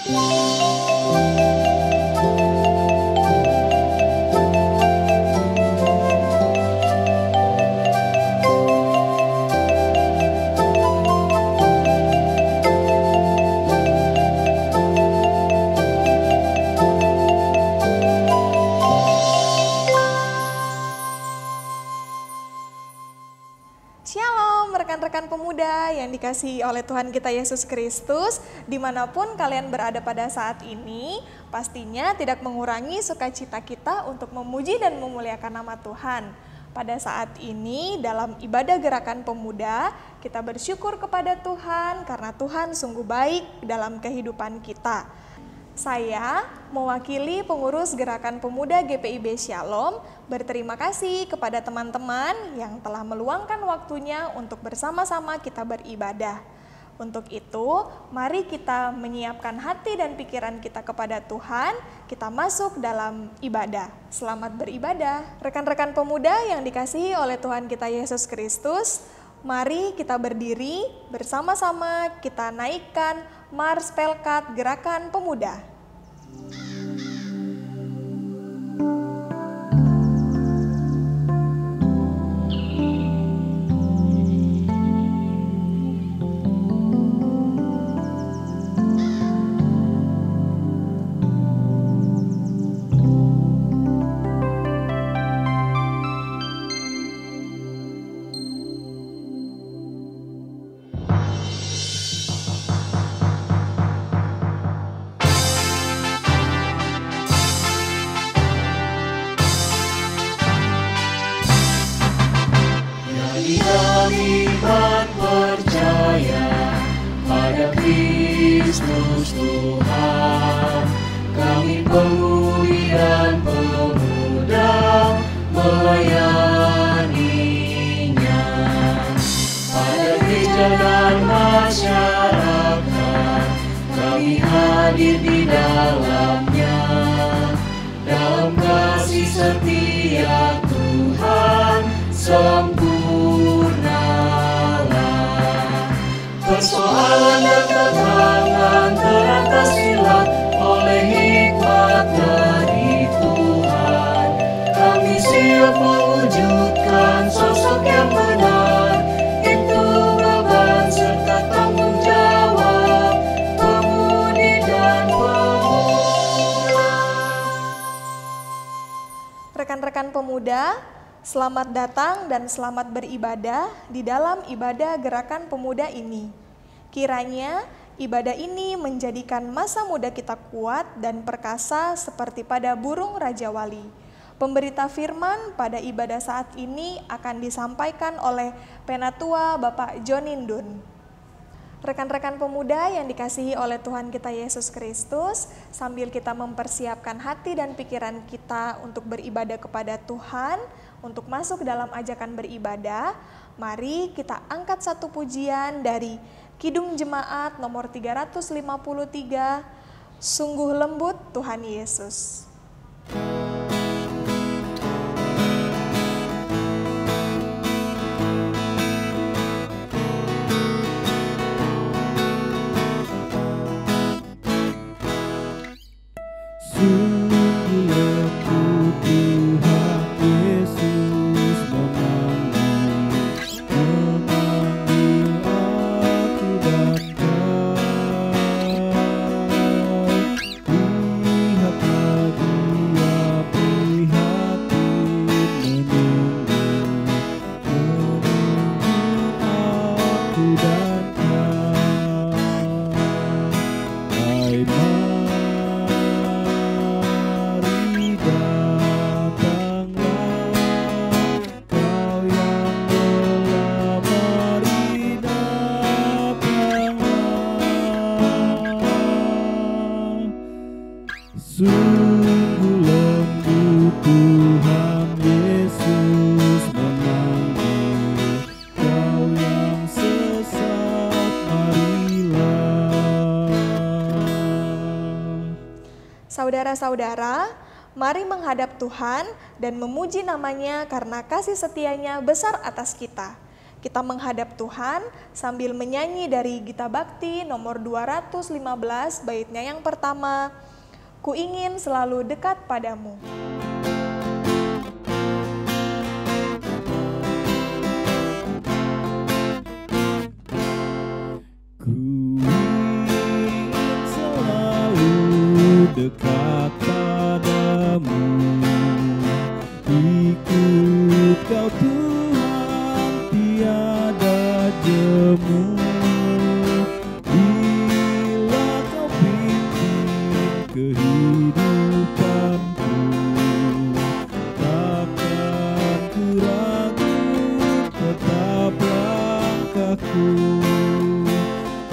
Shalom rekan-rekan pemuda yang dikasihi oleh Tuhan kita Yesus Kristus, dimanapun kalian berada pada saat ini, pastinya tidak mengurangi sukacita kita untuk memuji dan memuliakan nama Tuhan. Pada saat ini dalam ibadah gerakan pemuda, kita bersyukur kepada Tuhan karena Tuhan sungguh baik dalam kehidupan kita. Saya mewakili pengurus Gerakan Pemuda GPIB Shalom berterima kasih kepada teman-teman yang telah meluangkan waktunya untuk bersama-sama kita beribadah. Untuk itu, mari kita menyiapkan hati dan pikiran kita kepada Tuhan, kita masuk dalam ibadah. Selamat beribadah. Rekan-rekan pemuda yang dikasihi oleh Tuhan kita Yesus Kristus, mari kita berdiri bersama-sama kita naikkan Mars Pelkat Gerakan Pemuda. Iman percaya pada Kristus Tuhan, kami pemudi dan pemuda melayaninya. Pada gereja dan masyarakat, kami hadir di dalamnya. Dalam kasih setia Tuhan sempurnalah. Persoalan dan tantangan teratasilah oleh hikmat dari Tuhan. Kami siap mewujudkan sosok yang benar. Itu beban serta tanggung jawab pemudi dan pemuda. Rekan-rekan pemuda, selamat datang dan selamat beribadah di dalam ibadah gerakan pemuda ini. Kiranya ibadah ini menjadikan masa muda kita kuat dan perkasa seperti pada burung Raja Wali. Pemberita firman pada ibadah saat ini akan disampaikan oleh Penatua Bapak John Indun. Rekan-rekan pemuda yang dikasihi oleh Tuhan kita Yesus Kristus, sambil kita mempersiapkan hati dan pikiran kita untuk beribadah kepada Tuhan, untuk masuk dalam ajakan beribadah, mari kita angkat satu pujian dari Kidung Jemaat nomor 353, Sungguh Lembut Tuhan Yesus. Saudara-saudara, mari menghadap Tuhan dan memuji namanya karena kasih setianya besar atas kita. kita menghadap Tuhan sambil menyanyi dari Gita Bakti nomor 215 baitnya yang pertama, Ku ingin selalu dekat padamu. Ku ingin selalu dekat padamu, ikut kau Tuhan tiada jemu. Bila kau pimpin kehidupanku, takkan ku ragu, tetap langkahku.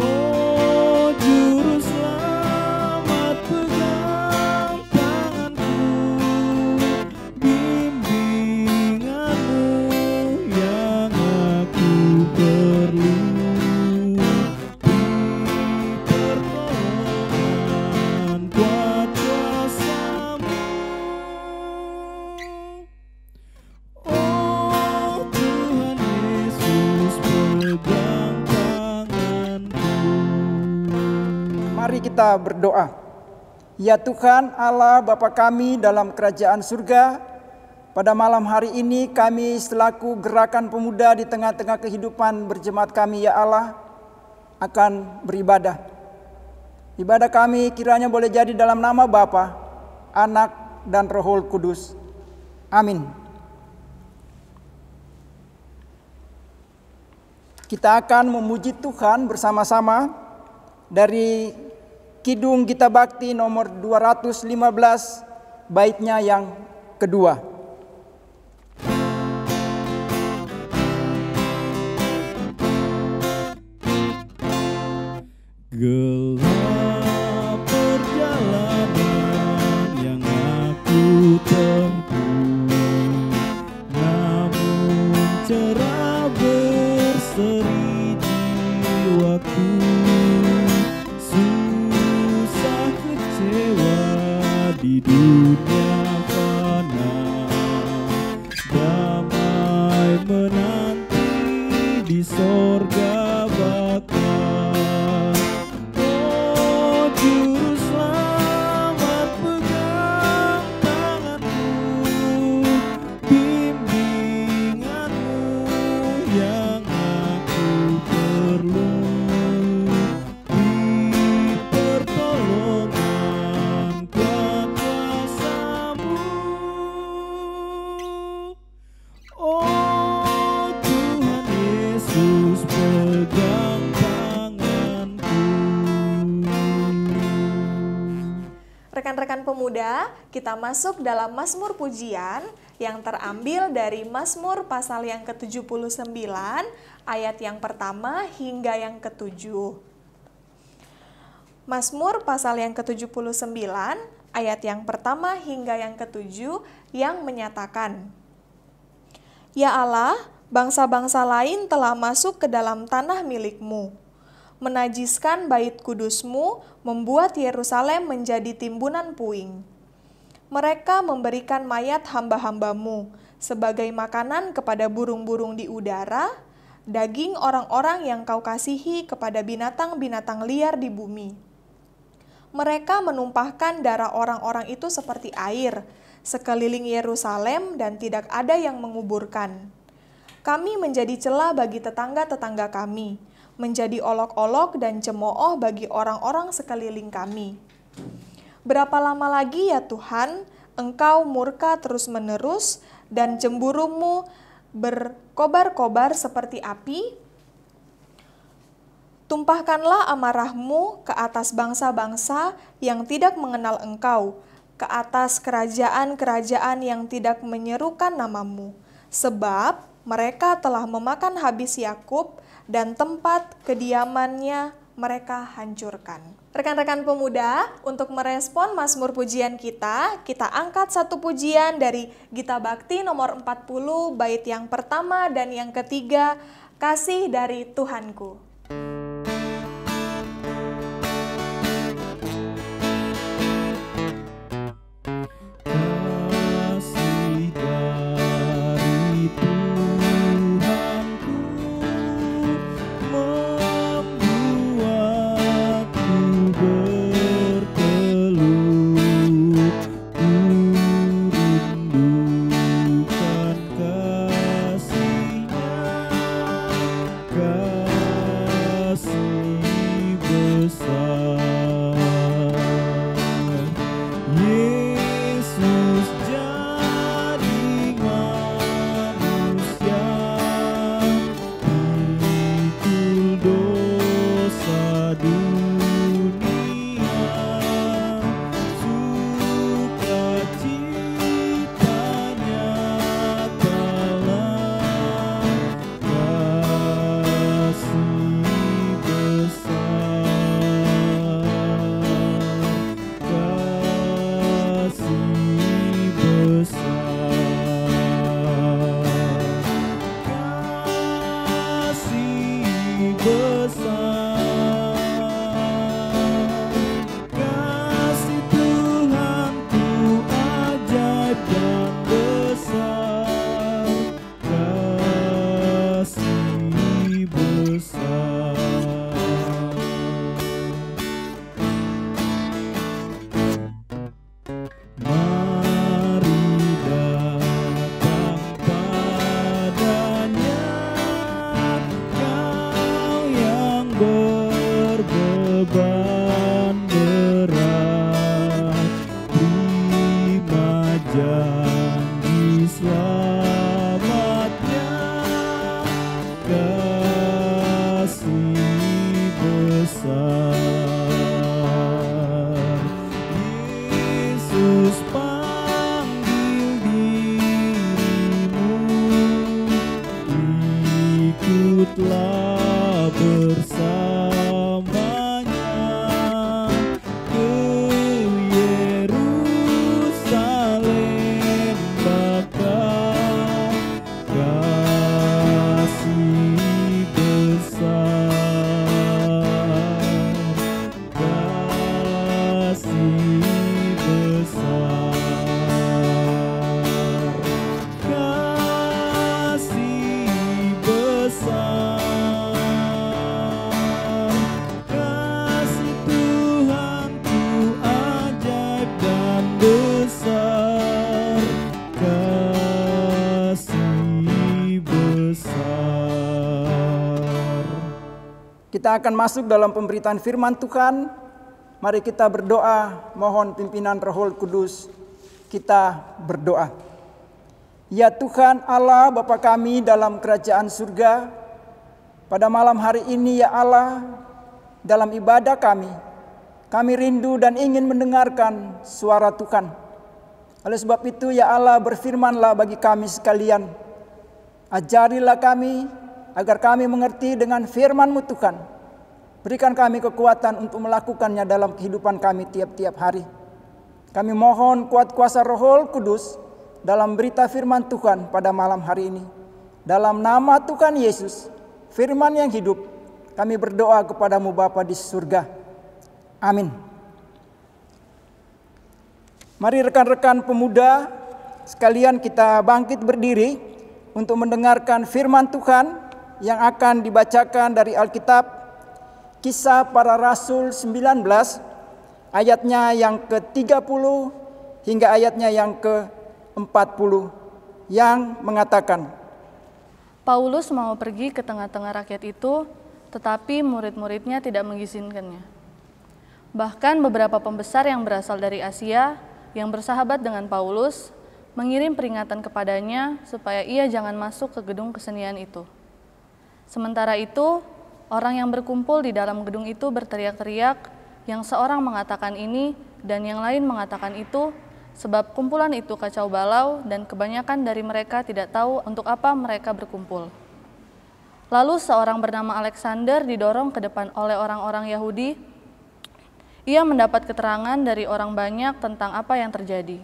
Oh Juru Selamat, pegang tanganku, bimbinganmu yang aku perlu. Beri pertolongan kuat kuasa-Mu. Oh Tuhan Yesus, pegang tanganku. Mari kita berdoa. Ya Tuhan Allah Bapa kami dalam kerajaan surga, pada malam hari ini kami selaku gerakan pemuda di tengah-tengah kehidupan berjemaat kami ya Allah akan beribadah. Ibadah kami kiranya boleh jadi dalam nama Bapa, Anak dan Roh Kudus. Amin. Kita akan memuji Tuhan bersama-sama dari Kidung Gita Bakti nomor 215 baitnya yang kedua. Gelap perjalanan yang aku tempuh, namun cerah berseri jiwaku. Susah kecewa di dunia fana, damai menanti di sorga baka. Oh Juru Selamat, pegang tanganku, bimbinganmu yang aku perlu. Beri pertolongan kuat kuasa-Mu. Oh Tuhan Yesus, pegang tanganku. Rekan-rekan pemuda, kita masuk dalam Mazmur Pujian yang terambil dari Mazmur pasal yang ke-79, ayat yang pertama hingga yang ke-7. Mazmur pasal yang ke-79, ayat yang pertama hingga yang ke-7 yang menyatakan, Ya Allah, bangsa-bangsa lain telah masuk ke dalam tanah milik-Mu, menajiskan bait kudus-Mu, membuat Yerusalem menjadi timbunan puing. Mereka memberikan mayat hamba-hamba-Mu sebagai makanan kepada burung-burung di udara, daging orang-orang yang Kau kasihi kepada binatang-binatang liar di bumi. Mereka menumpahkan darah orang-orang itu seperti air sekeliling Yerusalem dan tidak ada yang menguburkan. Kami menjadi celah bagi tetangga-tetangga kami, menjadi olok-olok dan cemooh bagi orang-orang sekeliling kami. Berapa lama lagi ya Tuhan, Engkau murka terus-menerus dan cemburumu berkobar-kobar seperti api? Tumpahkanlah amarah-Mu ke atas bangsa-bangsa yang tidak mengenal Engkau, ke atas kerajaan-kerajaan yang tidak menyerukan nama-Mu, sebab mereka telah memakan habis Yakub dan tempat kediamannya mereka hancurkan. Rekan-rekan pemuda, untuk merespon Mazmur pujian kita angkat satu pujian dari Gita Bakti nomor 40 bait yang pertama dan yang ketiga, Kasih dari Tuhanku. Kasih dari Tuhanku Kita akan masuk dalam pemberitaan firman Tuhan. Mari kita berdoa, mohon pimpinan Roh Kudus. Kita berdoa. Ya Tuhan Allah Bapa kami dalam kerajaan surga, pada malam hari ini ya Allah, dalam ibadah kami rindu dan ingin mendengarkan suara Tuhan. Oleh sebab itu ya Allah, berfirmanlah bagi kami sekalian. Ajarilah kami agar kami mengerti dengan firman-Mu Tuhan. Berikan kami kekuatan untuk melakukannya dalam kehidupan kami tiap-tiap hari. Kami mohon kuat kuasa Roh Kudus dalam berita firman Tuhan pada malam hari ini. Dalam nama Tuhan Yesus, firman yang hidup, kami berdoa kepada-Mu Bapa di surga. Amin. Mari rekan-rekan pemuda sekalian, kita bangkit berdiri untuk mendengarkan firman Tuhan yang akan dibacakan dari Alkitab Kisah Para Rasul 19 ayatnya yang ke-30 hingga ayatnya yang ke-40 yang mengatakan, Paulus mau pergi ke tengah-tengah rakyat itu, tetapi murid-muridnya tidak mengizinkannya. Bahkan beberapa pembesar yang berasal dari Asia yang bersahabat dengan Paulus mengirim peringatan kepadanya supaya ia jangan masuk ke gedung kesenian itu. Sementara itu, orang yang berkumpul di dalam gedung itu berteriak-teriak, yang seorang mengatakan ini dan yang lain mengatakan itu, sebab kumpulan itu kacau balau dan kebanyakan dari mereka tidak tahu untuk apa mereka berkumpul. Lalu seorang bernama Alexander didorong ke depan oleh orang-orang Yahudi. Ia mendapat keterangan dari orang banyak tentang apa yang terjadi.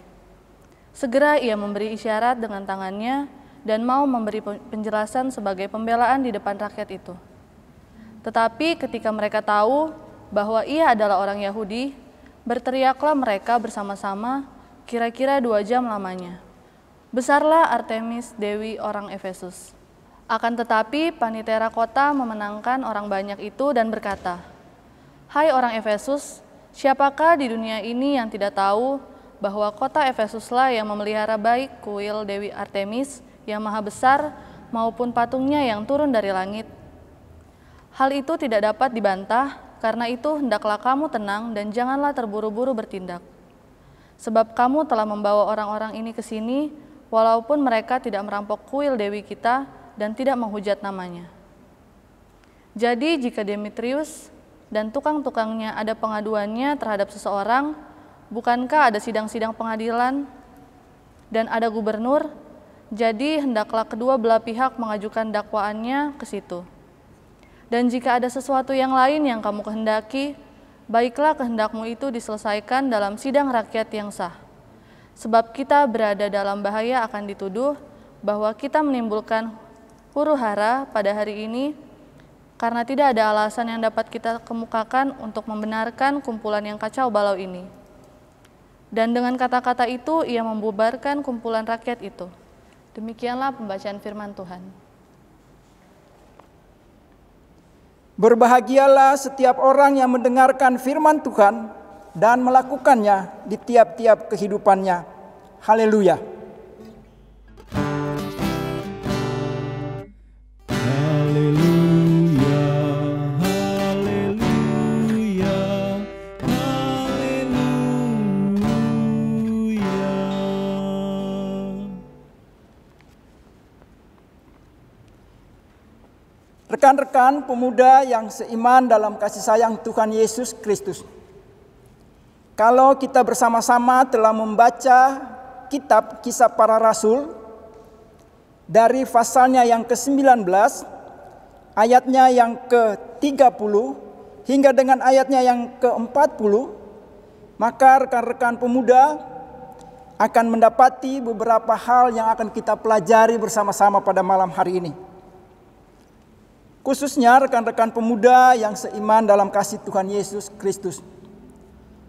Segera ia memberi isyarat dengan tangannya dan mau memberi penjelasan sebagai pembelaan di depan rakyat itu. Tetapi ketika mereka tahu bahwa ia adalah orang Yahudi, berteriaklah mereka bersama-sama kira-kira 2 jam lamanya. Besarlah Artemis, dewi orang Efesus. Akan tetapi panitera kota memenangkan orang banyak itu dan berkata, Hai orang Efesus, siapakah di dunia ini yang tidak tahu bahwa kota Efesuslah yang memelihara baik kuil Dewi Artemis yang maha besar maupun patungnya yang turun dari langit? Hal itu tidak dapat dibantah, karena itu hendaklah kamu tenang dan janganlah terburu-buru bertindak. Sebab kamu telah membawa orang-orang ini ke sini, walaupun mereka tidak merampok kuil Dewi kita dan tidak menghujat namanya. Jadi jika Demetrius dan tukang-tukangnya ada pengaduannya terhadap seseorang, bukankah ada sidang-sidang pengadilan dan ada gubernur? Jadi hendaklah kedua belah pihak mengajukan dakwaannya ke situ. Dan jika ada sesuatu yang lain yang kamu kehendaki, baiklah kehendakmu itu diselesaikan dalam sidang rakyat yang sah. Sebab kita berada dalam bahaya akan dituduh bahwa kita menimbulkan huru-hara pada hari ini, karena tidak ada alasan yang dapat kita kemukakan untuk membenarkan kumpulan yang kacau balau ini. Dan dengan kata-kata itu ia membubarkan kumpulan rakyat itu. Demikianlah pembacaan firman Tuhan. Berbahagialah setiap orang yang mendengarkan firman Tuhan dan melakukannya di tiap-tiap kehidupannya. Haleluya. Haleluya, haleluya, haleluya. Rekan-rekan pemuda yang seiman dalam kasih sayang Tuhan Yesus Kristus. Kalau kita bersama-sama telah membaca kitab Kisah Para Rasul dari pasalnya yang ke-19, ayatnya yang ke-30 hingga dengan ayatnya yang ke-40, maka rekan-rekan pemuda akan mendapati beberapa hal yang akan kita pelajari bersama-sama pada malam hari ini. Khususnya rekan-rekan pemuda yang seiman dalam kasih Tuhan Yesus Kristus.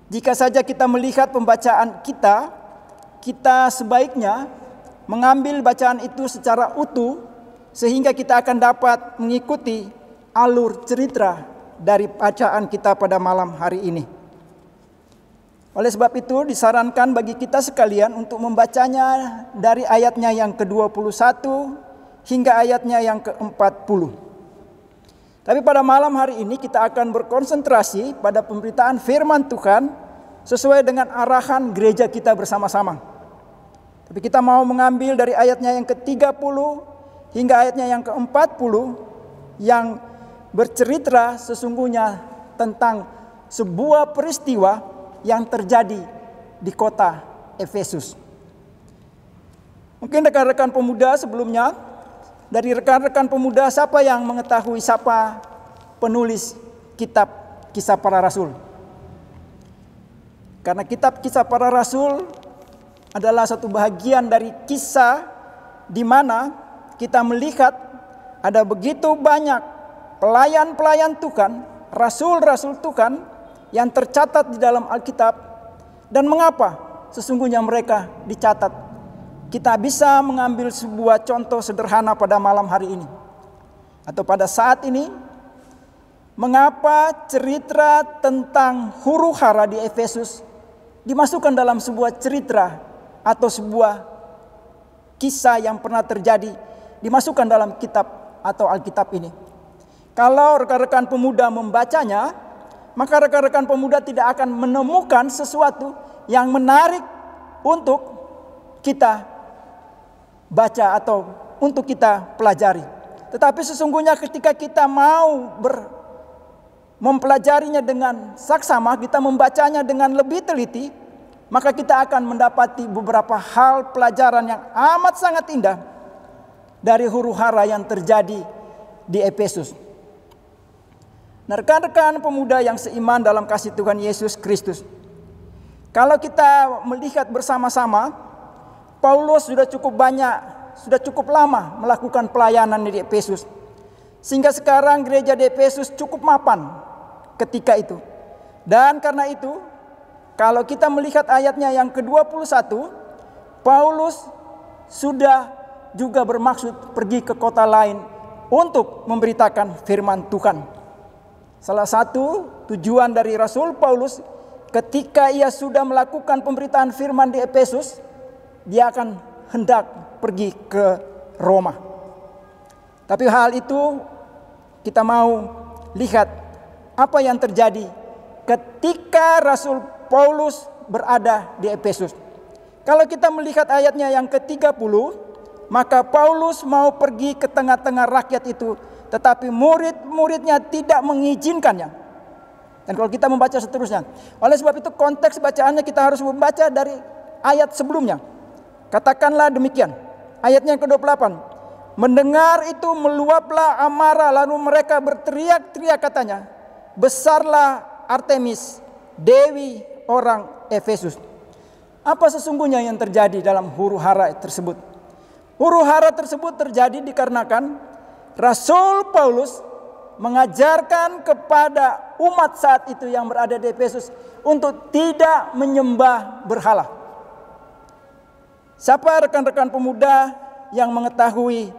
Jika saja kita melihat pembacaan kita sebaiknya mengambil bacaan itu secara utuh, sehingga kita akan dapat mengikuti alur cerita dari bacaan kita pada malam hari ini. Oleh sebab itu disarankan bagi kita sekalian untuk membacanya dari ayatnya yang ke-21 hingga ayatnya yang ke-40. Tapi pada malam hari ini kita akan berkonsentrasi pada pemberitaan firman Tuhan sesuai dengan arahan gereja kita bersama-sama. Tapi kita mau mengambil dari ayatnya yang ke-30 hingga ayatnya yang ke-40 yang bercerita sesungguhnya tentang sebuah peristiwa yang terjadi di kota Efesus. Mungkin rekan-rekan pemuda sebelumnya, dari rekan-rekan pemuda siapa yang mengetahui siapa penulis kitab Kisah Para Rasul? Karena kitab Kisah Para Rasul adalah satu bagian dari kisah di mana kita melihat ada begitu banyak pelayan-pelayan Tuhan, rasul-rasul Tuhan yang tercatat di dalam Alkitab, dan mengapa sesungguhnya mereka dicatat. Kita bisa mengambil sebuah contoh sederhana pada malam hari ini atau pada saat ini. Mengapa cerita tentang huru-hara di Efesus dimasukkan dalam sebuah cerita atau sebuah kisah yang pernah terjadi, dimasukkan dalam kitab atau Alkitab ini. Kalau rekan-rekan pemuda membacanya, maka rekan-rekan pemuda tidak akan menemukan sesuatu yang menarik untuk kita baca atau untuk kita pelajari. Tetapi sesungguhnya ketika kita mau mempelajarinya dengan saksama, kita membacanya dengan lebih teliti, maka kita akan mendapati beberapa hal pelajaran yang amat sangat indah dari huru-hara yang terjadi di Efesus. Nah, rekan-rekan pemuda yang seiman dalam kasih Tuhan Yesus Kristus, kalau kita melihat bersama-sama, Paulus sudah cukup lama melakukan pelayanan di Efesus. Sehingga sekarang gereja di Efesus cukup mapan ketika itu. Dan karena itu, kalau kita melihat ayatnya yang ke-21, Paulus sudah juga bermaksud pergi ke kota lain untuk memberitakan firman Tuhan. Salah satu tujuan dari Rasul Paulus ketika ia sudah melakukan pemberitaan firman di Efesus, dia akan hendak pergi ke Roma. Tapi hal itu kita mau lihat apa yang terjadi ketika Rasul Paulus berada di Efesus. Kalau kita melihat ayatnya yang ke-30, maka Paulus mau pergi ke tengah-tengah rakyat itu, tetapi murid-muridnya tidak mengizinkannya. Dan kalau kita membaca seterusnya, oleh sebab itu konteks bacaannya kita harus membaca dari ayat sebelumnya. Katakanlah demikian, ayatnya yang ke-28. Mendengar itu meluaplah amarah, lalu mereka berteriak-teriak katanya, besarlah Artemis, dewi orang Efesus. Apa sesungguhnya yang terjadi dalam huru-hara tersebut? Huru-hara tersebut terjadi dikarenakan Rasul Paulus mengajarkan kepada umat saat itu yang berada di Efesus untuk tidak menyembah berhala. Siapa rekan-rekan pemuda yang mengetahui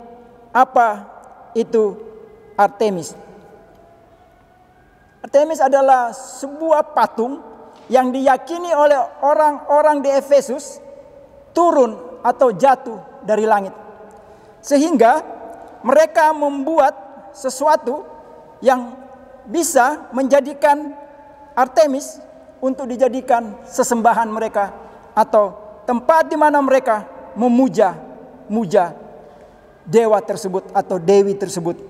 apa itu Artemis? Artemis adalah sebuah patung yang diyakini oleh orang-orang di Efesus turun atau jatuh dari langit. Sehingga mereka membuat sesuatu yang bisa menjadikan Artemis untuk dijadikan sesembahan mereka atau tempat di mana mereka memuja dewa tersebut atau dewi tersebut.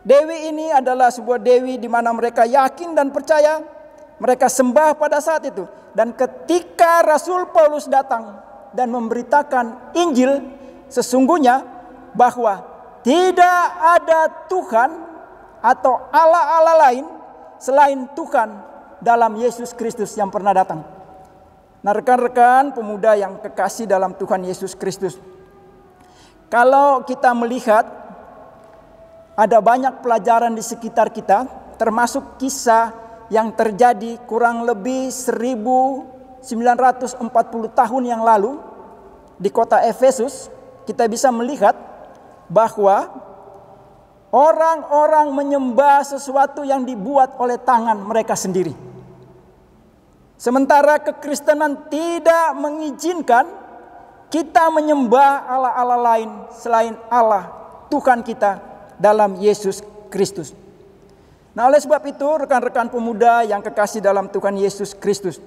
Dewi ini adalah sebuah dewi di mana mereka yakin dan percaya, mereka sembah pada saat itu. Dan ketika Rasul Paulus datang dan memberitakan Injil, sesungguhnya bahwa tidak ada Tuhan atau Allah-Allah lain selain Tuhan dalam Yesus Kristus yang pernah datang. Nah, rekan-rekan pemuda yang kekasih dalam Tuhan Yesus Kristus, kalau kita melihat ada banyak pelajaran di sekitar kita, termasuk kisah yang terjadi kurang lebih 1940 tahun yang lalu di kota Efesus, kita bisa melihat bahwa orang-orang menyembah sesuatu yang dibuat oleh tangan mereka sendiri. Sementara kekristenan tidak mengizinkan kita menyembah Allah-Allah lain selain Allah Tuhan kita dalam Yesus Kristus. Nah, oleh sebab itu rekan-rekan pemuda yang kekasih dalam Tuhan Yesus Kristus,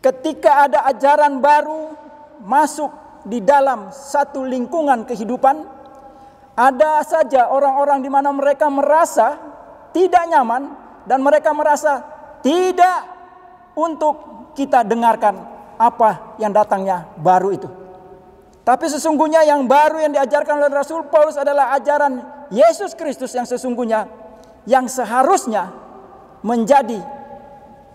ketika ada ajaran baru masuk di dalam satu lingkungan kehidupan, ada saja orang-orang di mana mereka merasa tidak nyaman dan mereka merasa tidak untuk kita dengarkan apa yang datangnya baru itu. Tapi sesungguhnya yang baru yang diajarkan oleh Rasul Paulus adalah ajaran Yesus Kristus yang sesungguhnya, yang seharusnya menjadi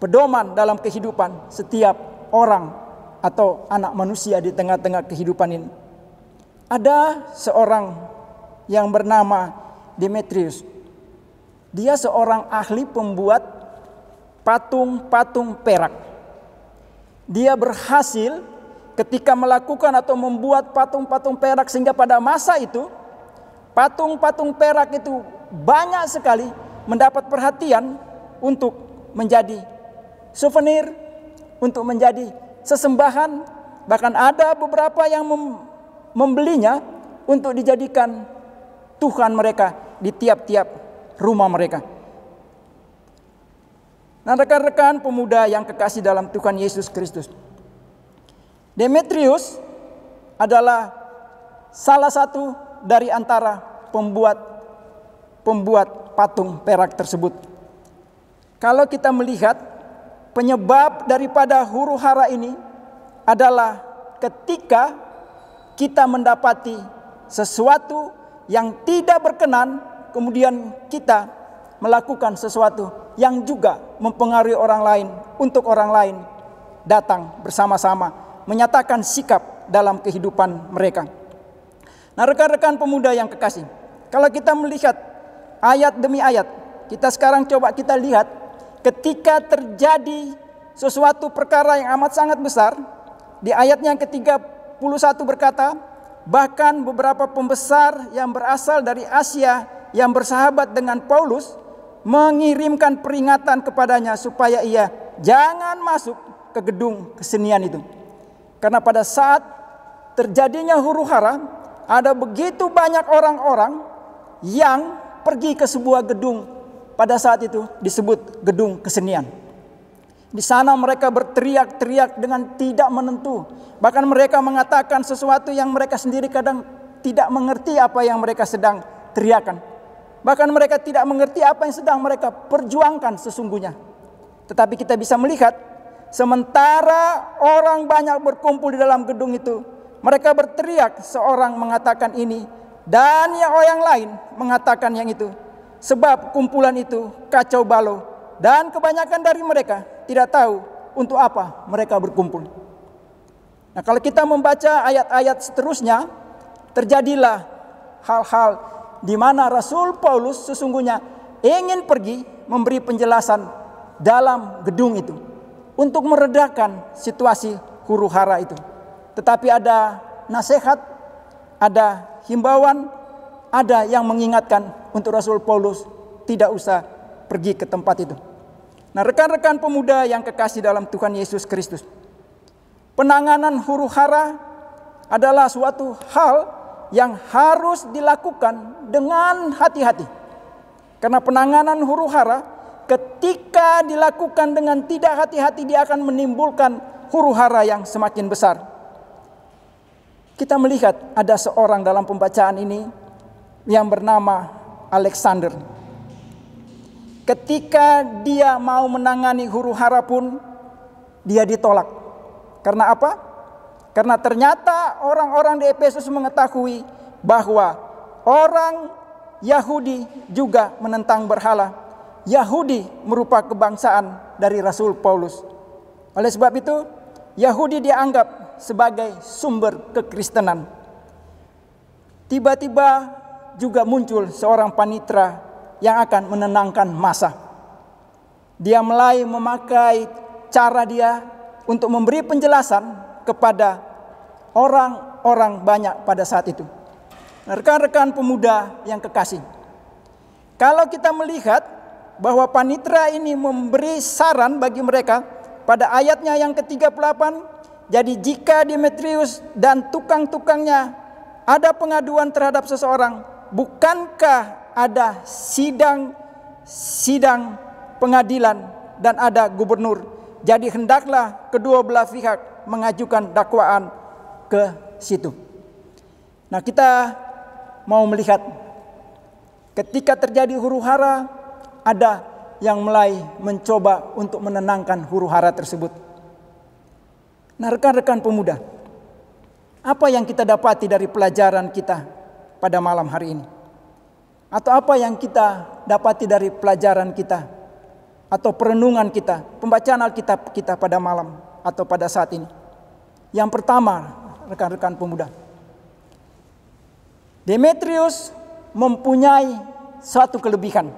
pedoman dalam kehidupan setiap orang atau anak manusia di tengah-tengah kehidupan ini. Ada seorang yang bernama Demetrius. Dia seorang ahli pembuat patung-patung perak. Dia berhasil ketika melakukan atau membuat patung-patung perak, sehingga pada masa itu patung-patung perak itu banyak sekali mendapat perhatian untuk menjadi souvenir, untuk menjadi sesembahan. Bahkan ada beberapa yang membelinya untuk dijadikan Tuhan mereka di tiap-tiap rumah mereka. Nah, rekan-rekan pemuda yang kekasih dalam Tuhan Yesus Kristus, Demetrius adalah salah satu dari antara pembuat patung perak tersebut. Kalau kita melihat penyebab daripada huru-hara ini adalah ketika kita mendapati sesuatu yang tidak berkenan, kemudian kita melakukan sesuatu yang juga mempengaruhi orang lain, untuk orang lain datang bersama-sama menyatakan sikap dalam kehidupan mereka. Nah, rekan-rekan pemuda yang kekasih, kalau kita melihat ayat demi ayat, kita sekarang coba kita lihat ketika terjadi sesuatu perkara yang amat sangat besar. Di ayatnya yang ke-31 berkata, bahkan beberapa pembesar yang berasal dari Asia yang bersahabat dengan Paulus mengirimkan peringatan kepadanya supaya ia jangan masuk ke gedung kesenian itu. Karena pada saat terjadinya huru-hara, ada begitu banyak orang-orang yang pergi ke sebuah gedung, pada saat itu disebut gedung kesenian. Di sana mereka berteriak-teriak dengan tidak menentu. Bahkan mereka mengatakan sesuatu yang mereka sendiri kadang tidak mengerti apa yang mereka sedang teriakan. Bahkan mereka tidak mengerti apa yang sedang mereka perjuangkan sesungguhnya. Tetapi kita bisa melihat, sementara orang banyak berkumpul di dalam gedung itu, mereka berteriak, seorang mengatakan ini dan yang lain mengatakan yang itu. Sebab kumpulan itu kacau balau dan kebanyakan dari mereka tidak tahu untuk apa mereka berkumpul. Nah, kalau kita membaca ayat-ayat seterusnya, terjadilah hal-hal di mana Rasul Paulus sesungguhnya ingin pergi memberi penjelasan dalam gedung itu untuk meredakan situasi huru-hara itu. Tetapi ada nasihat, ada himbauan, ada yang mengingatkan untuk Rasul Paulus tidak usah pergi ke tempat itu. Nah, rekan-rekan pemuda yang kekasih dalam Tuhan Yesus Kristus, penanganan huru-hara adalah suatu hal yang harus dilakukan dengan hati-hati. Karena penanganan huru-hara ketika dilakukan dengan tidak hati-hati, dia akan menimbulkan huru-hara yang semakin besar. Kita melihat ada seorang dalam pembacaan ini yang bernama Alexander. Ketika dia mau menangani huru-hara pun dia ditolak. Karena apa? Karena ternyata orang-orang di Efesus mengetahui bahwa orang Yahudi juga menentang berhala. Yahudi merupakan kebangsaan dari Rasul Paulus. Oleh sebab itu, Yahudi dianggap sebagai sumber kekristenan. Tiba-tiba juga muncul seorang panitera yang akan menenangkan massa. Dia mulai memakai cara dia untuk memberi penjelasan kepada orang-orang banyak pada saat itu. Rekan-rekan pemuda yang kekasih, kalau kita melihat bahwa panitera ini memberi saran bagi mereka pada ayatnya yang ke-38, jadi jika Demetrius dan tukang-tukangnya ada pengaduan terhadap seseorang, bukankah ada sidang sidang pengadilan dan ada gubernur. Jadi hendaklah kedua belah pihak mengajukan dakwaan ke situ. Nah, kita mau melihat ketika terjadi huru-hara, ada yang mulai mencoba untuk menenangkan huru-hara tersebut. Nah, rekan-rekan pemuda, apa yang kita dapati dari pelajaran kita pada malam hari ini? Atau apa yang kita dapati dari pelajaran kita atau perenungan kita, pembacaan Alkitab kita pada malam atau pada saat ini? Yang pertama, rekan-rekan pemuda, Demetrius mempunyai suatu kelebihan.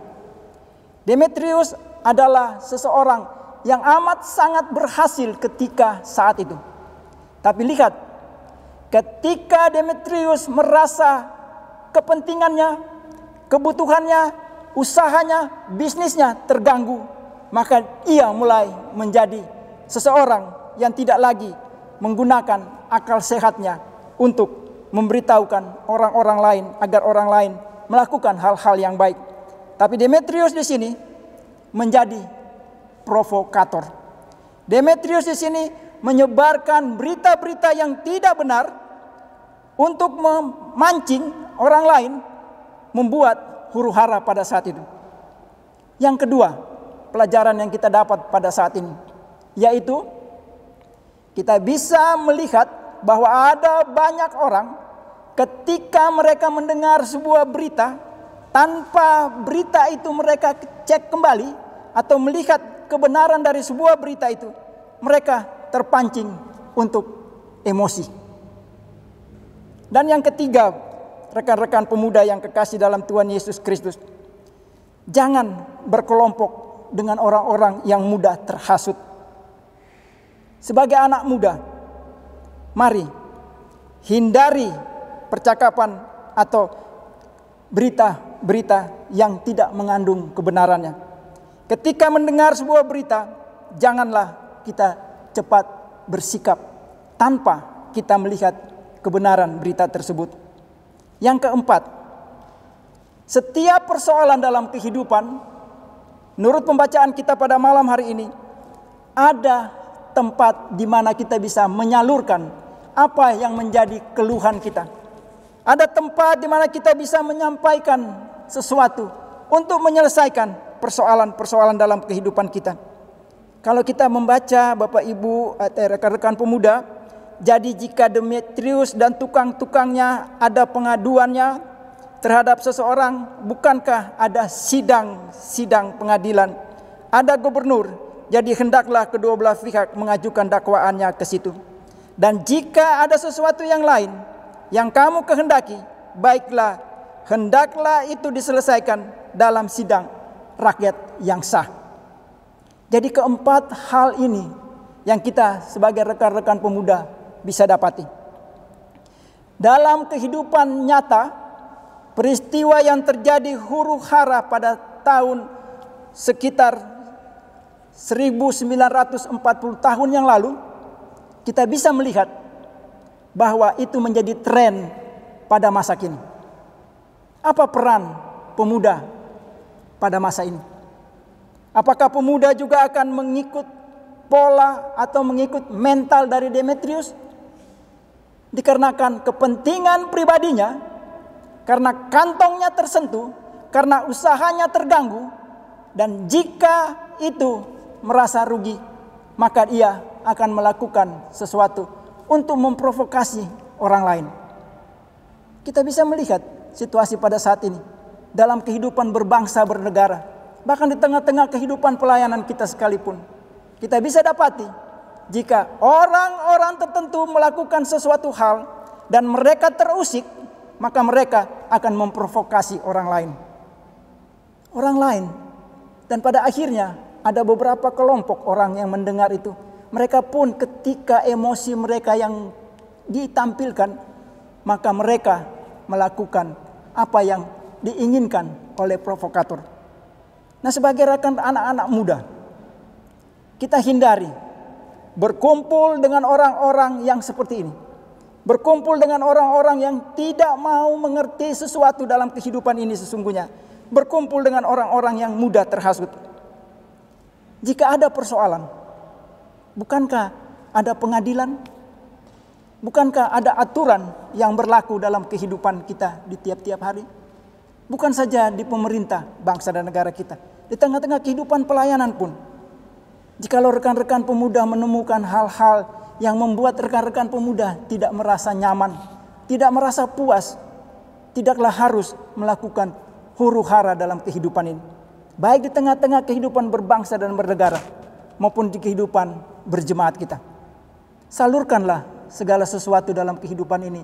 Demetrius adalah seseorang yang amat sangat berhasil ketika saat itu. Tapi lihat, ketika Demetrius merasa kepentingannya, kebutuhannya, usahanya, bisnisnya terganggu, maka ia mulai menjadi seseorang yang tidak lagi menggunakan akal sehatnya untuk memberitahukan orang-orang lain agar orang lain melakukan hal-hal yang baik. Tapi Demetrius di sini menjadi provokator. Demetrius di sini menyebarkan berita-berita yang tidak benar untuk memancing orang lain, membuat huru-hara pada saat itu. Yang kedua, pelajaran yang kita dapat pada saat ini, yaitu kita bisa melihat bahwa ada banyak orang ketika mereka mendengar sebuah berita, tanpa berita itu mereka cek kembali atau melihat kebenaran dari sebuah berita itu, mereka terpancing untuk emosi. Dan yang ketiga, rekan-rekan pemuda yang kekasih dalam Tuhan Yesus Kristus, jangan berkelompok dengan orang-orang yang mudah terhasut. Sebagai anak muda, mari hindari percakapan atau berita-berita yang tidak mengandung kebenarannya. Ketika mendengar sebuah berita, janganlah kita cepat bersikap tanpa kita melihat kebenaran berita tersebut. Yang keempat, setiap persoalan dalam kehidupan, menurut pembacaan kita pada malam hari ini, ada tempat di mana kita bisa menyalurkan apa yang menjadi keluhan kita. Ada tempat di mana kita bisa menyampaikan sesuatu untuk menyelesaikan persoalan-persoalan dalam kehidupan kita. Kalau kita membaca, Bapak Ibu, rekan-rekan pemuda, jadi jika Demetrius dan tukang-tukangnya ada pengaduannya terhadap seseorang, bukankah ada sidang pengadilan, ada gubernur, jadi hendaklah kedua belah pihak mengajukan dakwaannya ke situ. Dan jika ada sesuatu yang lain yang kamu kehendaki, baiklah, hendaklah itu diselesaikan dalam sidang rakyat yang sah. Jadi keempat hal ini yang kita sebagai rekan-rekan pemuda bisa dapati. Dalam kehidupan nyata, peristiwa yang terjadi huru-hara pada tahun sekitar 1940 tahun yang lalu, kita bisa melihat bahwa itu menjadi tren pada masa kini. Apa peran pemuda pada masa ini? Apakah pemuda juga akan mengikut pola atau mengikut mental dari Demetrius? Dikarenakan kepentingan pribadinya, karena kantongnya tersentuh, karena usahanya terganggu, dan jika itu merasa rugi, maka ia akan melakukan sesuatu untuk memprovokasi orang lain. Kita bisa melihat situasi pada saat ini dalam kehidupan berbangsa bernegara, bahkan di tengah-tengah kehidupan pelayanan kita sekalipun. Kita bisa dapati jika orang-orang tertentu melakukan sesuatu hal dan mereka terusik, maka mereka akan memprovokasi orang lain. Dan pada akhirnya ada beberapa kelompok orang yang mendengar itu. Mereka pun ketika emosi mereka yang ditampilkan, maka mereka melakukan apa yang diinginkan oleh provokator. Nah, sebagai rekan anak-anak muda, kita hindari berkumpul dengan orang-orang yang seperti ini. Berkumpul dengan orang-orang yang tidak mau mengerti sesuatu dalam kehidupan ini sesungguhnya. berkumpul dengan orang-orang yang mudah terhasut. Jika ada persoalan, bukankah ada pengadilan? Bukankah ada aturan yang berlaku dalam kehidupan kita di tiap-tiap hari? Bukan saja di pemerintah, bangsa dan negara kita, di tengah-tengah kehidupan pelayanan pun. Jikalau rekan-rekan pemuda menemukan hal-hal yang membuat rekan-rekan pemuda tidak merasa nyaman, tidak merasa puas, tidaklah harus melakukan huru-hara dalam kehidupan ini. Baik di tengah-tengah kehidupan berbangsa dan bernegara, maupun di kehidupan berjemaat kita. Salurkanlah segala sesuatu dalam kehidupan ini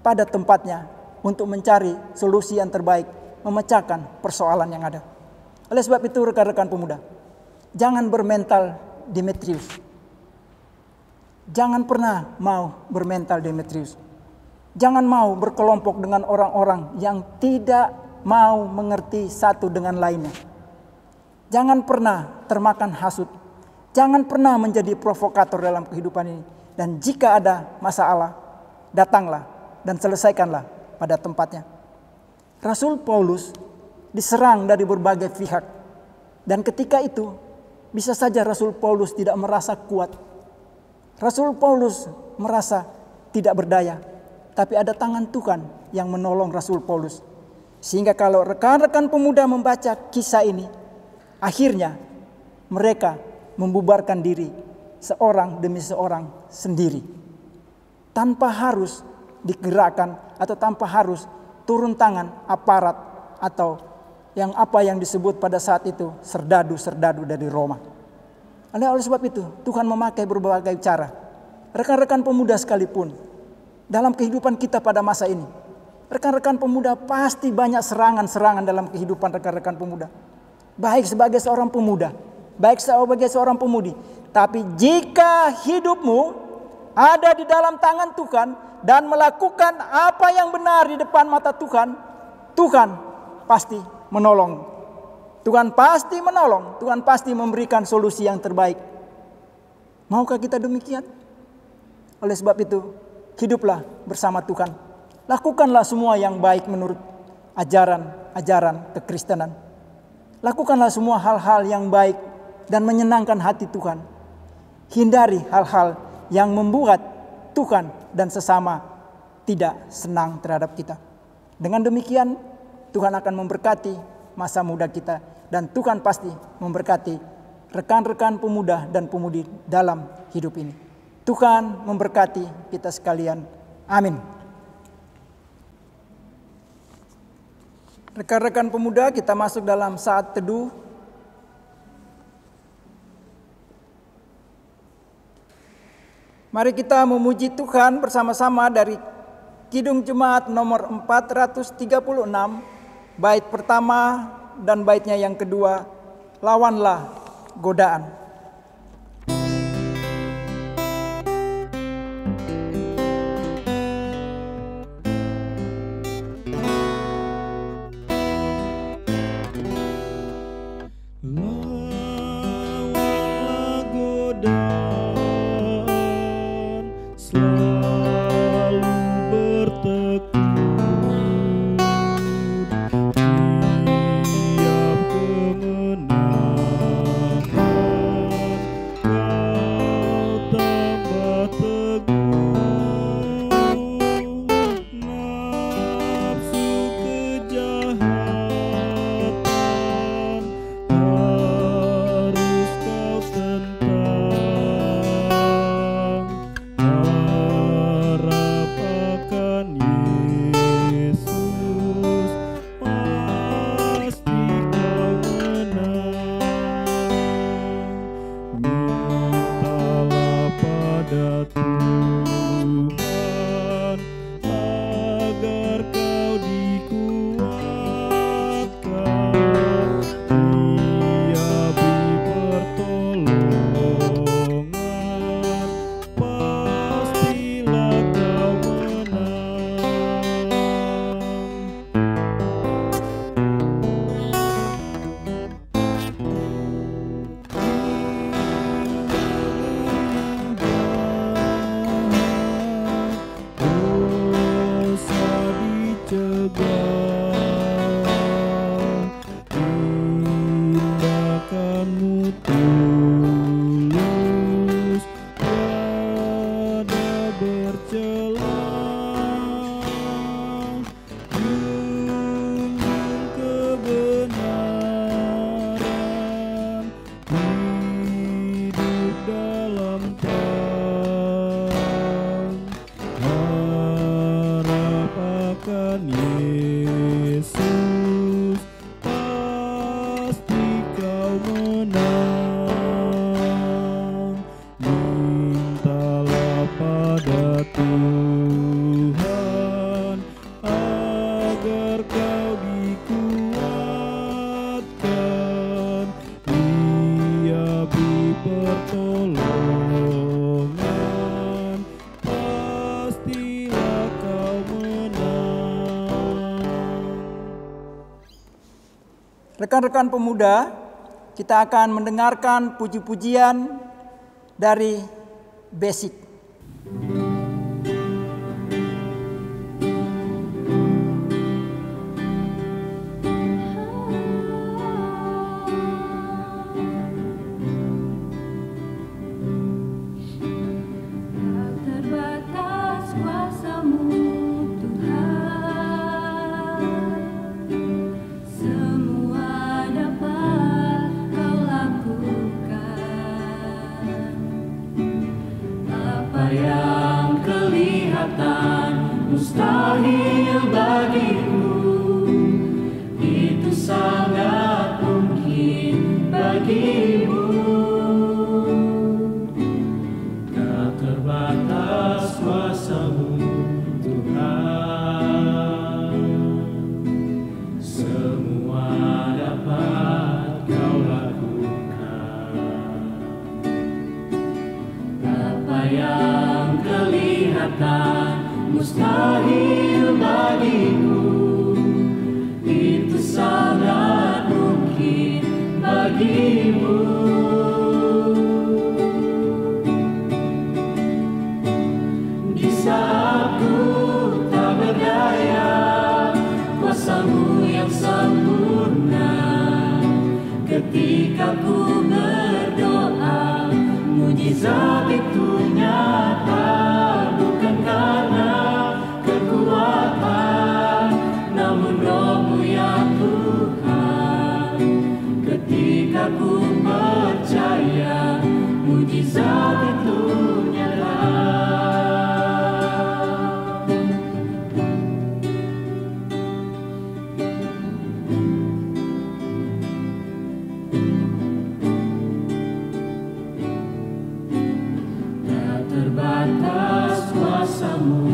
pada tempatnya untuk mencari solusi yang terbaik, memecahkan persoalan yang ada. Oleh sebab itu rekan-rekan pemuda, jangan bermental Demetrius. Jangan pernah mau bermental Demetrius. Jangan mau berkelompok dengan orang-orang yang tidak mau mengerti satu dengan lainnya. Jangan pernah termakan hasut. Jangan pernah menjadi provokator dalam kehidupan ini. Dan jika ada masalah, datanglah dan selesaikanlah pada tempatnya. Rasul Paulus diserang dari berbagai pihak. Dan ketika itu, bisa saja Rasul Paulus tidak merasa kuat. Rasul Paulus merasa tidak berdaya. Tapi ada tangan Tuhan yang menolong Rasul Paulus. Sehingga kalau rekan-rekan pemuda membaca kisah ini, akhirnya mereka membubarkan diri seorang demi seorang sendiri. Tanpa harus digerakkan atau tanpa harus turun tangan aparat atau yang disebut pada saat itu serdadu-serdadu dari Roma. Oleh sebab itu Tuhan memakai berbagai cara. Rekan-rekan pemuda sekalipun dalam kehidupan kita pada masa ini, rekan-rekan pemuda pasti banyak serangan-serangan dalam kehidupan rekan-rekan pemuda. Baik sebagai seorang pemuda, baik sebagai seorang pemudi. Tapi jika hidupmu ada di dalam tangan Tuhan dan melakukan apa yang benar di depan mata Tuhan, Tuhan pasti menolong. Tuhan pasti menolong. Tuhan pasti memberikan solusi yang terbaik. Maukah kita demikian? Oleh sebab itu, hiduplah bersama Tuhan. Lakukanlah semua yang baik menurut ajaran kekristenan. Lakukanlah semua hal-hal yang baik dan menyenangkan hati Tuhan. Hindari hal-hal yang membuat Tuhan dan sesama tidak senang terhadap kita. Dengan demikian, Tuhan akan memberkati masa muda kita. Dan Tuhan pasti memberkati rekan-rekan pemuda dan pemudi dalam hidup ini. Tuhan memberkati kita sekalian. Amin. Rekan-rekan pemuda, kita masuk dalam saat teduh. Mari kita memuji Tuhan bersama-sama dari Kidung Jemaat nomor 436, bait pertama dan baitnya yang kedua, Lawanlah Godaan. Selalu bertekun tiap kemenangan. Rekan-rekan pemuda, kita akan mendengarkan puji-pujian dari Basic. Yang kelihatan mustahil bagimu, itu sangat mungkin bagimu. Tak terbatas kuasa-Mu Tuhan, semua dapat Kau lakukan. Apa yang kelihatan mustahil bagiku, itu sangat mungkin bagimu. Di saat ku tak berdaya, kuasa-Mu yang sempurna. Ketika ku berdoa, mujizat itu nyata, bukan karena kekuatan, namun Roh-Mu ya Tuhan. Ketika ku percaya, mujizat itu nyata. Terbatas kuasa-Mu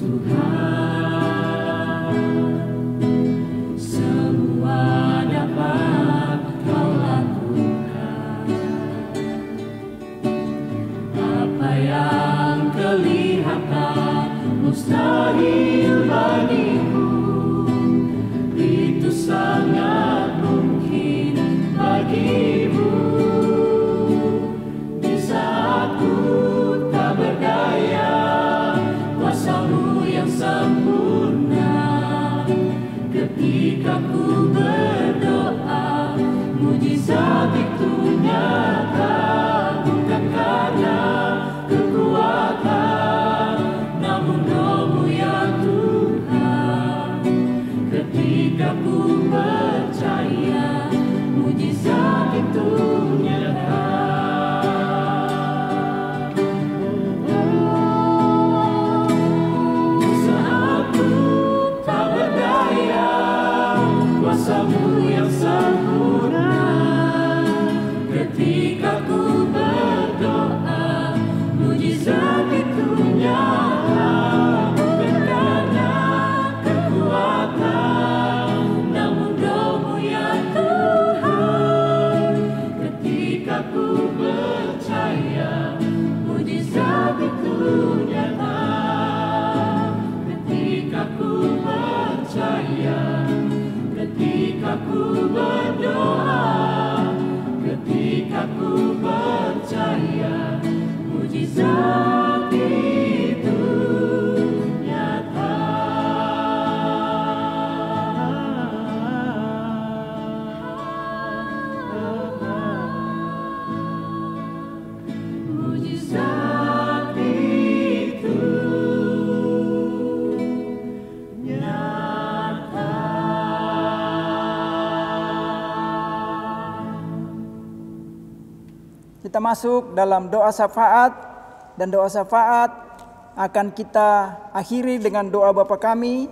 Tuhan, semua dapat Kau lakukan. Apa yang kelihatan mustahil bagiku, itu sangat mungkin bagimu. Di saat ku berdaya, kuasa-Mu yang sempurna. Ketika ku berdoa, mujizat itu nyata, bukan karena kekuatan, namun Roh-Mu ya Tuhan. Ketika ku percaya, mujizat itu nyata. Kuasa-Mu yang sempurna. Ketika ku berdoa, mujizat itu nyata, bukan karena kekuatan, namun Roh-Mu ya Tuhan. Ketika ku percaya, mujizat itu nyata. Ketika ku percaya, ketika ku berdoa, ketika ku percaya, mujizat itu nyata. Mujizat itu nyata. Kita masuk dalam doa syafaat, dan doa syafaat akan kita akhiri dengan doa Bapa Kami,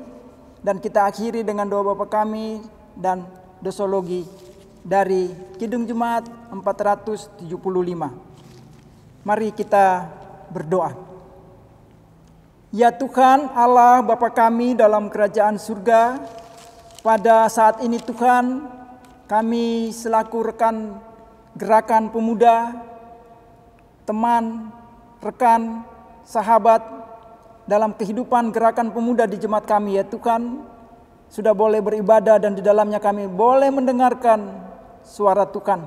dan kita akhiri dengan doa Bapa Kami dan dosologi dari Kidung Jemaat 475. Mari kita berdoa. Ya Tuhan Allah Bapa Kami dalam kerajaan surga, pada saat ini Tuhan, kami selaku rekan gerakan pemuda, teman, rekan, sahabat dalam kehidupan gerakan pemuda di jemaat kami ya Tuhan, sudah boleh beribadah dan di dalamnya kami boleh mendengarkan suara Tuhan.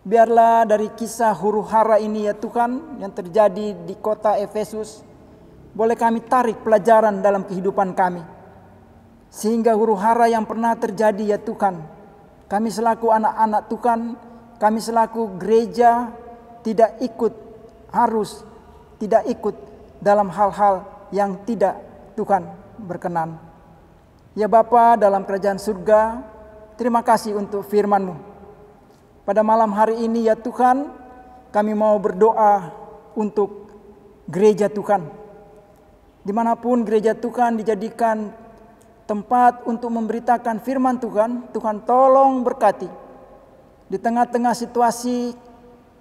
Biarlah dari kisah huru-hara ini ya Tuhan yang terjadi di kota Efesus, boleh kami tarik pelajaran dalam kehidupan kami. Sehingga huru-hara yang pernah terjadi ya Tuhan, kami selaku anak-anak Tuhan, kami selaku gereja tidak ikut dalam hal-hal yang tidak Tuhan berkenan. Ya Bapa dalam kerajaan surga, terima kasih untuk firman-Mu. Pada malam hari ini ya Tuhan, kami mau berdoa untuk gereja Tuhan. Dimanapun gereja Tuhan dijadikan tempat untuk memberitakan firman Tuhan, Tuhan tolong berkati. Di tengah-tengah situasi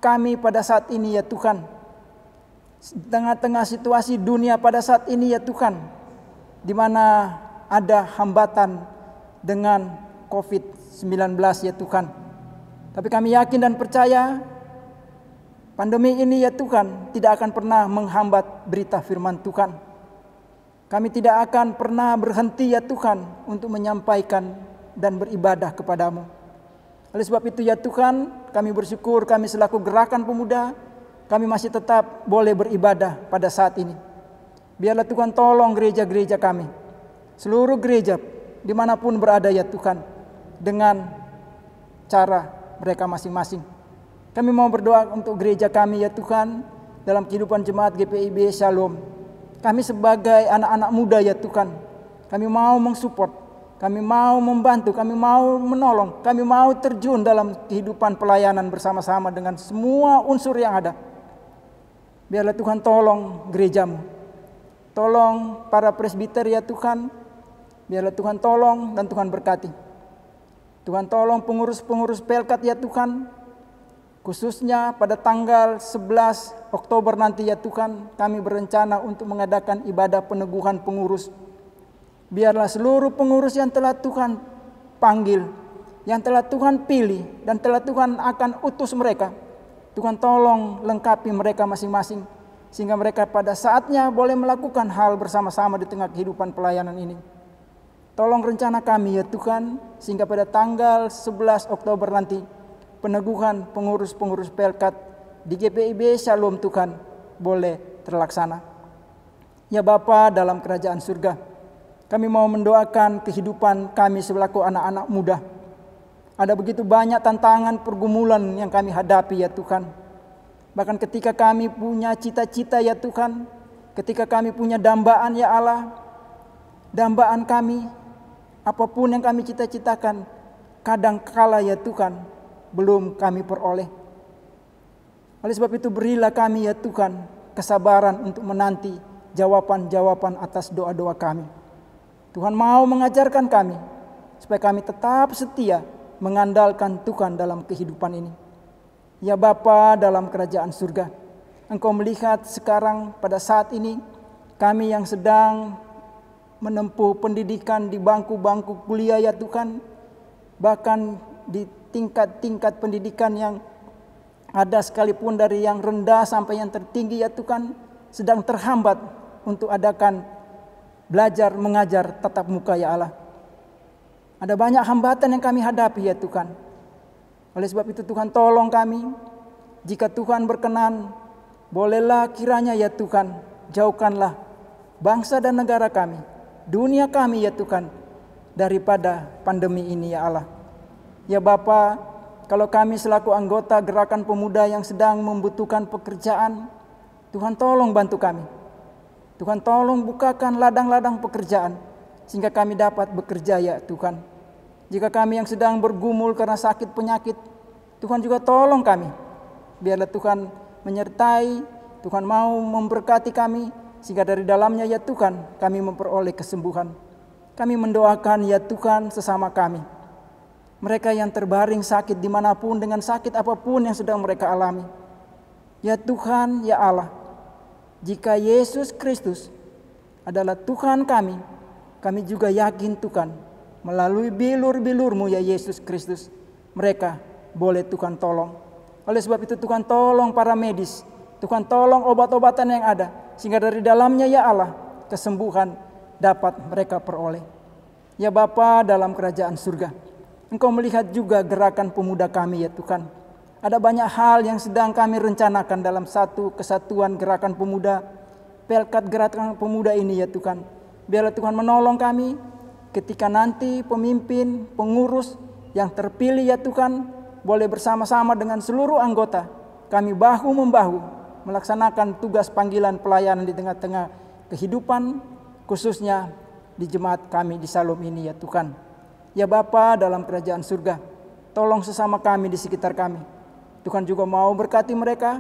kami pada saat ini ya Tuhan, di tengah-tengah situasi dunia pada saat ini ya Tuhan, di mana ada hambatan dengan COVID-19 ya Tuhan. Tapi kami yakin dan percaya pandemi ini ya Tuhan tidak akan pernah menghambat berita firman Tuhan. Kami tidak akan pernah berhenti ya Tuhan untuk menyampaikan dan beribadah kepadamu. Oleh sebab itu ya Tuhan, kami bersyukur kami selaku gerakan pemuda, kami masih tetap boleh beribadah pada saat ini. Biarlah Tuhan tolong gereja-gereja kami, seluruh gereja dimanapun berada ya Tuhan, dengan cara mereka masing-masing. Kami mau berdoa untuk gereja kami ya Tuhan, dalam kehidupan jemaat GPIB Shalom. Kami sebagai anak-anak muda ya Tuhan, kami mau mensupport, kami mau membantu, kami mau menolong, kami mau terjun dalam kehidupan pelayanan bersama-sama dengan semua unsur yang ada. Biarlah Tuhan tolong gerejamu, tolong para presbiter ya Tuhan, biarlah Tuhan tolong dan Tuhan berkati. Tuhan tolong pengurus-pengurus Pelkat ya Tuhan, khususnya pada tanggal 11 Oktober nanti ya Tuhan, kami berencana untuk mengadakan ibadah peneguhan pengurus. Biarlah seluruh pengurus yang telah Tuhan panggil, yang telah Tuhan pilih dan telah Tuhan akan utus mereka, Tuhan tolong lengkapi mereka masing-masing, sehingga mereka pada saatnya boleh melakukan hal bersama-sama di tengah kehidupan pelayanan ini. Tolong rencana kami ya Tuhan, sehingga pada tanggal 11 Oktober nanti peneguhan pengurus-pengurus Pelkat di GPIB Shalom Tuhan boleh terlaksana. Ya Bapa dalam kerajaan surga, kami mau mendoakan kehidupan kami selaku anak-anak muda. Ada begitu banyak tantangan pergumulan yang kami hadapi ya Tuhan. Bahkan ketika kami punya cita-cita ya Tuhan, ketika kami punya dambaan ya Allah, dambaan kami, apapun yang kami cita-citakan, kadang kala ya Tuhan, belum kami peroleh. Oleh sebab itu berilah kami ya Tuhan kesabaran untuk menanti jawaban-jawaban atas doa-doa kami. Tuhan mau mengajarkan kami supaya kami tetap setia mengandalkan Tuhan dalam kehidupan ini. Ya Bapa dalam kerajaan surga, Engkau melihat sekarang pada saat ini kami yang sedang menempuh pendidikan di bangku-bangku kuliah ya Tuhan, bahkan di tingkat-tingkat pendidikan yang ada sekalipun dari yang rendah sampai yang tertinggi ya Tuhan, sedang terhambat untuk adakan belajar mengajar tatap muka ya Allah. Ada banyak hambatan yang kami hadapi ya Tuhan. Oleh sebab itu Tuhan tolong kami, jika Tuhan berkenan, bolehlah kiranya ya Tuhan, jauhkanlah bangsa dan negara kami, dunia kami ya Tuhan, daripada pandemi ini ya Allah. Ya Bapa, kalau kami selaku anggota gerakan pemuda yang sedang membutuhkan pekerjaan, Tuhan tolong bantu kami. Tuhan tolong bukakan ladang-ladang pekerjaan, sehingga kami dapat bekerja ya Tuhan. Jika kami yang sedang bergumul karena sakit penyakit, Tuhan juga tolong kami. Biarlah Tuhan menyertai, Tuhan mau memberkati kami, sehingga dari dalamnya ya Tuhan kami memperoleh kesembuhan. Kami mendoakan ya Tuhan sesama kami, mereka yang terbaring sakit dimanapun dengan sakit apapun yang sedang mereka alami. Ya Tuhan, ya Allah, jika Yesus Kristus adalah Tuhan kami, kami juga yakin Tuhan melalui bilur-bilur-Mu ya Yesus Kristus, mereka boleh Tuhan tolong. Oleh sebab itu Tuhan tolong para medis, Tuhan tolong obat-obatan yang ada, sehingga dari dalamnya ya Allah kesembuhan dapat mereka peroleh. Ya Bapa dalam kerajaan surga, Engkau melihat juga gerakan pemuda kami ya Tuhan. Ada banyak hal yang sedang kami rencanakan dalam satu kesatuan gerakan pemuda, Pelkat gerakan pemuda ini ya Tuhan. Biarlah Tuhan menolong kami ketika nanti pemimpin, pengurus yang terpilih ya Tuhan, boleh bersama-sama dengan seluruh anggota, kami bahu-membahu melaksanakan tugas panggilan pelayanan di tengah-tengah kehidupan, khususnya di jemaat kami di Salom ini ya Tuhan. Ya Bapa dalam kerajaan surga, tolong sesama kami di sekitar kami. Tuhan juga mau berkati mereka,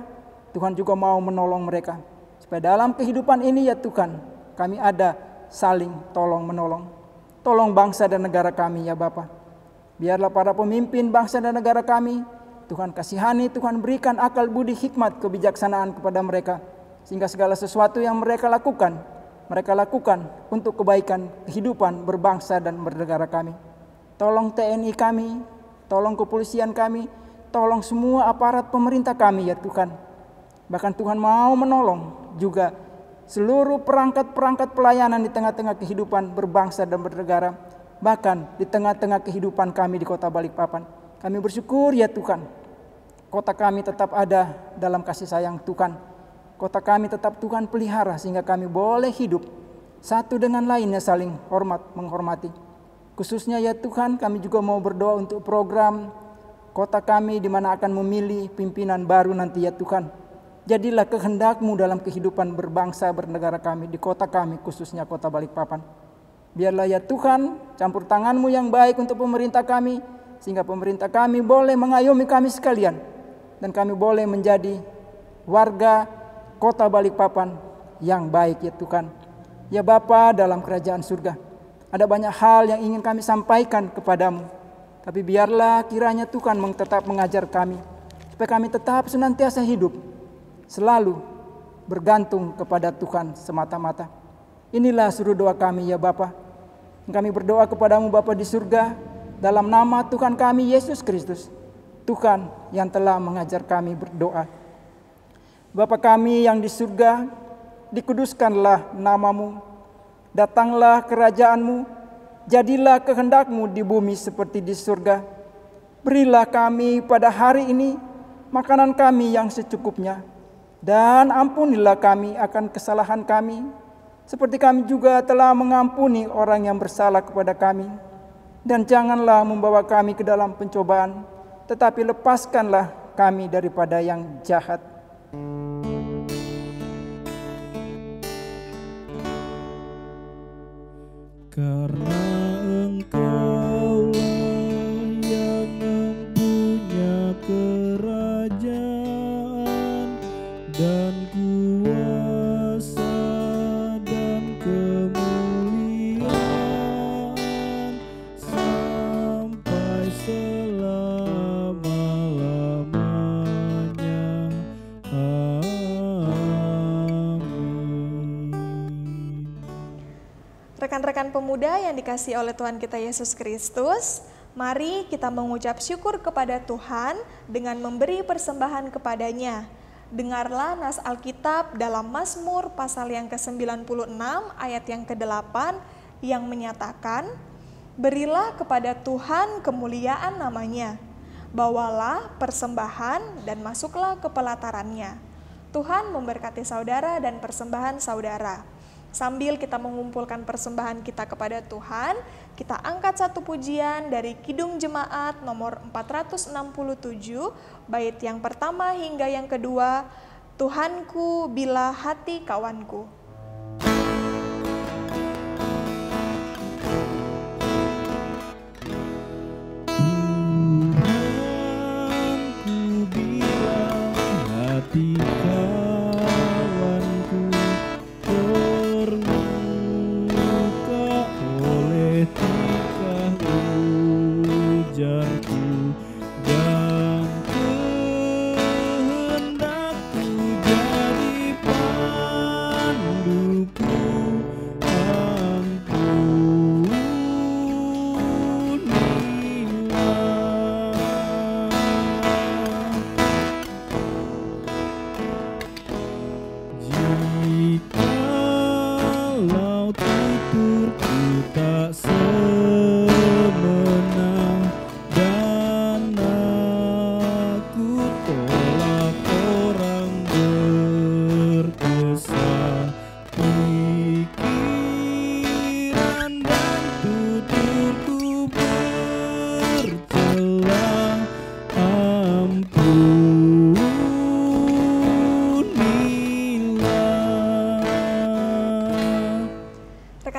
Tuhan juga mau menolong mereka. Supaya dalam kehidupan ini ya Tuhan, kami ada saling tolong menolong. Tolong bangsa dan negara kami ya Bapa. Biarlah para pemimpin bangsa dan negara kami, Tuhan kasihani, Tuhan berikan akal budi hikmat kebijaksanaan kepada mereka. Sehingga segala sesuatu yang mereka lakukan untuk kebaikan kehidupan berbangsa dan bernegara kami. Tolong TNI kami, tolong kepolisian kami, tolong semua aparat pemerintah kami ya Tuhan. Bahkan Tuhan mau menolong juga seluruh perangkat-perangkat pelayanan di tengah-tengah kehidupan berbangsa dan bernegara. Bahkan di tengah-tengah kehidupan kami di kota Balikpapan. Kami bersyukur ya Tuhan, kota kami tetap ada dalam kasih sayang Tuhan. Kota kami tetap Tuhan pelihara sehingga kami boleh hidup satu dengan lainnya saling hormat menghormati. Khususnya ya Tuhan, kami juga mau berdoa untuk program kota kami di mana akan memilih pimpinan baru nanti ya Tuhan. Jadilah kehendak-Mu dalam kehidupan berbangsa bernegara kami di kota kami, khususnya kota Balikpapan. Biarlah ya Tuhan, campur tangan-Mu yang baik untuk pemerintah kami, sehingga pemerintah kami boleh mengayomi kami sekalian, dan kami boleh menjadi warga kota Balikpapan yang baik ya Tuhan. Ya Bapa dalam kerajaan surga, ada banyak hal yang ingin kami sampaikan kepadamu, tapi biarlah kiranya Tuhan tetap mengajar kami, supaya kami tetap senantiasa hidup, selalu bergantung kepada Tuhan semata-mata. Inilah suruh doa kami ya Bapa. Kami berdoa kepadamu Bapa di surga, dalam nama Tuhan kami Yesus Kristus, Tuhan yang telah mengajar kami berdoa. Bapa kami yang di surga, dikuduskanlah nama-Mu, datanglah kerajaan-Mu, jadilah kehendak-Mu di bumi seperti di surga. Berilah kami pada hari ini makanan kami yang secukupnya, dan ampunilah kami akan kesalahan kami, seperti kami juga telah mengampuni orang yang bersalah kepada kami. Dan janganlah membawa kami ke dalam pencobaan, tetapi lepaskanlah kami daripada yang jahat. Karena Engkaulah yang mempunyai kerajaan dan kuasa dan kemuliaan sampai selama-lamanya. Amin. Rekan-rekan pemuda yang dikasihi oleh Tuhan kita Yesus Kristus, mari kita mengucap syukur kepada Tuhan dengan memberi persembahan kepadanya. Dengarlah nas Alkitab dalam Mazmur pasal yang ke-96 ayat yang ke-8 yang menyatakan, "Berilah kepada Tuhan kemuliaan namanya, bawalah persembahan dan masuklah ke pelatarannya." Tuhan memberkati saudara dan persembahan saudara. Sambil kita mengumpulkan persembahan kita kepada Tuhan, kita angkat satu pujian dari Kidung Jemaat nomor 467, bait yang pertama hingga yang kedua, "Tuhanku bila hati kawanku." Tuhanku bila hati kawanku terluka oleh tingkah ujarku dan kehendakku jadi pandang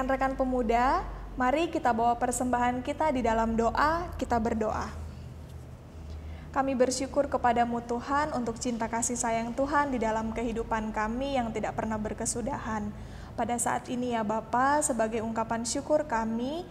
Rekan-rekan pemuda, mari kita bawa persembahan kita di dalam doa, kita berdoa. Kami bersyukur kepadamu Tuhan untuk cinta kasih sayang Tuhan di dalam kehidupan kami yang tidak pernah berkesudahan. Pada saat ini ya Bapa, sebagai ungkapan syukur kami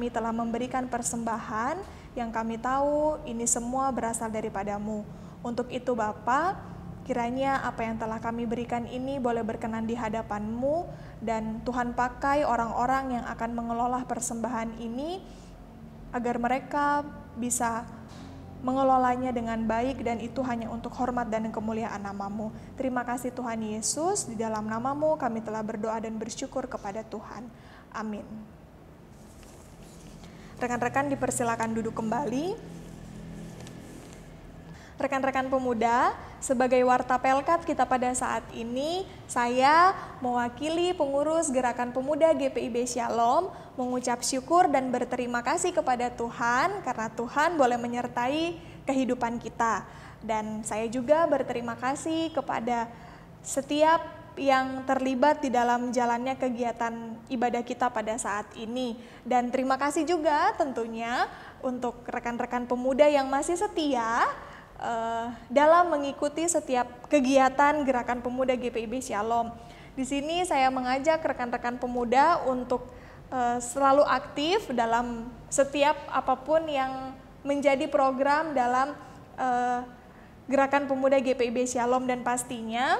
telah memberikan persembahan yang kami tahu ini semua berasal daripadamu. Untuk itu Bapa, kiranya apa yang telah kami berikan ini boleh berkenan di hadapan-Mu, dan Tuhan pakai orang-orang yang akan mengelola persembahan ini agar mereka bisa mengelolanya dengan baik, dan itu hanya untuk hormat dan kemuliaan nama-Mu. Terima kasih Tuhan Yesus, di dalam nama-Mu kami telah berdoa dan bersyukur kepada Tuhan. Amin. Rekan-rekan dipersilakan duduk kembali. Rekan-rekan pemuda, sebagai Warta Pelkat kita pada saat ini, saya mewakili pengurus Gerakan Pemuda GPIB Shalom mengucap syukur dan berterima kasih kepada Tuhan karena Tuhan boleh menyertai kehidupan kita. Dan saya juga berterima kasih kepada setiap yang terlibat di dalam jalannya kegiatan ibadah kita pada saat ini. Dan terima kasih juga tentunya untuk rekan-rekan pemuda yang masih setia dalam mengikuti setiap kegiatan Gerakan Pemuda GPIB Shalom. Di sini saya mengajak rekan-rekan pemuda untuk selalu aktif dalam setiap apapun yang menjadi program dalam Gerakan Pemuda GPIB Shalom, dan pastinya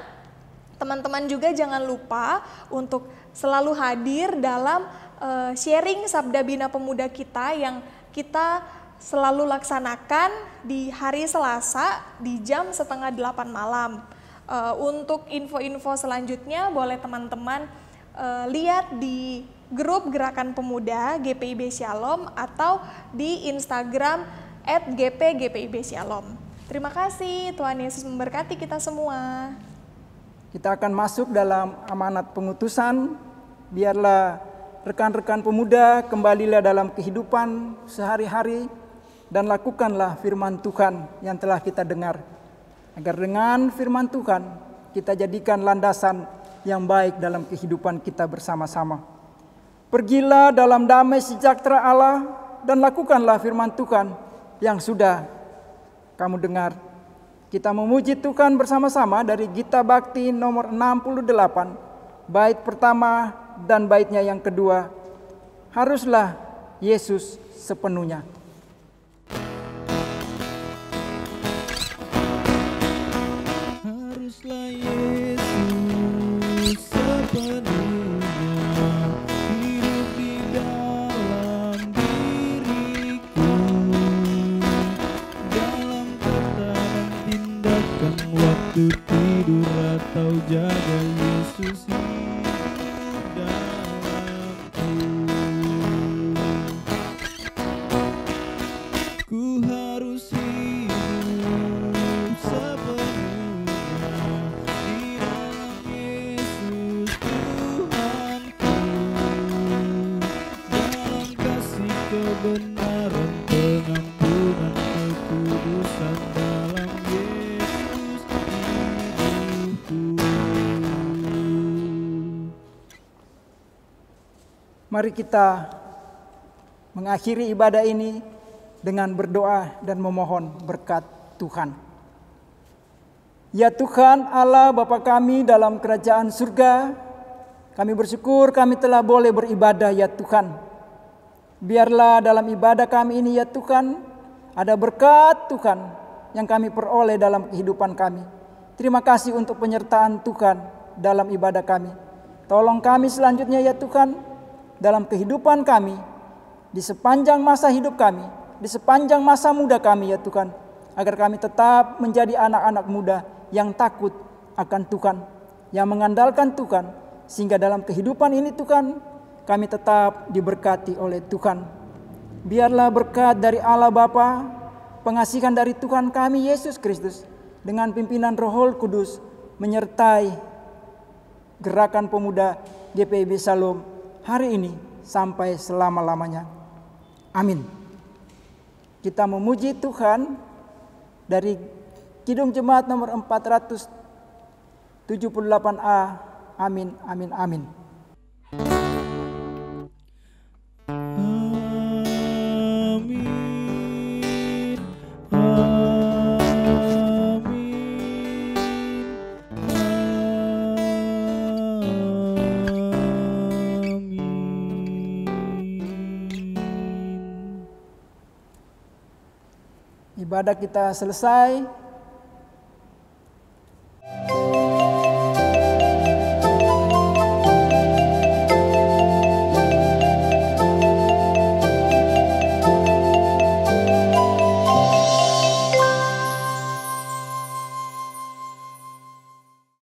teman-teman juga jangan lupa untuk selalu hadir dalam sharing Sabda Bina Pemuda kita yang kita selalu laksanakan di hari Selasa di jam 7:30 malam. Untuk info-info selanjutnya boleh teman-teman lihat di grup Gerakan Pemuda GPIB Shalom atau di Instagram @gp_gpib Shalom. Terima kasih, Tuhan Yesus memberkati kita semua. Kita akan masuk dalam amanat pengutusan. Biarlah rekan-rekan pemuda kembalilah dalam kehidupan sehari-hari dan lakukanlah firman Tuhan yang telah kita dengar. Agar dengan firman Tuhan kita jadikan landasan yang baik dalam kehidupan kita bersama-sama. Pergilah dalam damai sejahtera Allah dan lakukanlah firman Tuhan yang sudah kamu dengar. Kita memuji Tuhan bersama-sama dari Gita Bakti nomor 68, bait pertama dan baitnya yang kedua. Haruslah Yesus sepenuhnya. Haruslah Yesus sepenuhnya hidup di dalam diriku, dalam kata dan tindakan, waktu tidur atau jaga, Yesus hidup dalamku. Ku harus hidup sepenuhnya di dalam Yesus Tuhanku, dalam kasih kebenaran, pengampunan, kekudusan, dalam Yesus hidupku. Mari kita mengakhiri ibadah ini dengan berdoa dan memohon berkat Tuhan. Ya Tuhan Allah Bapa kami dalam kerajaan surga, kami bersyukur kami telah boleh beribadah ya Tuhan. Biarlah dalam ibadah kami ini ya Tuhan, ada berkat Tuhan yang kami peroleh dalam kehidupan kami. Terima kasih untuk penyertaan Tuhan dalam ibadah kami. Tolong kami selanjutnya ya Tuhan, dalam kehidupan kami, di sepanjang masa hidup kami, di sepanjang masa muda kami ya Tuhan, agar kami tetap menjadi anak-anak muda yang takut akan Tuhan, yang mengandalkan Tuhan, sehingga dalam kehidupan ini Tuhan, kami tetap diberkati oleh Tuhan. Biarlah berkat dari Allah Bapa, pengasihan dari Tuhan kami Yesus Kristus, dengan pimpinan Roh Kudus menyertai Gerakan Pemuda GPIB Shalom hari ini sampai selama-lamanya. Amin. Kita memuji Tuhan dari Kidung Jemaat nomor 478A. Amin, amin, amin. Ibadah kita selesai.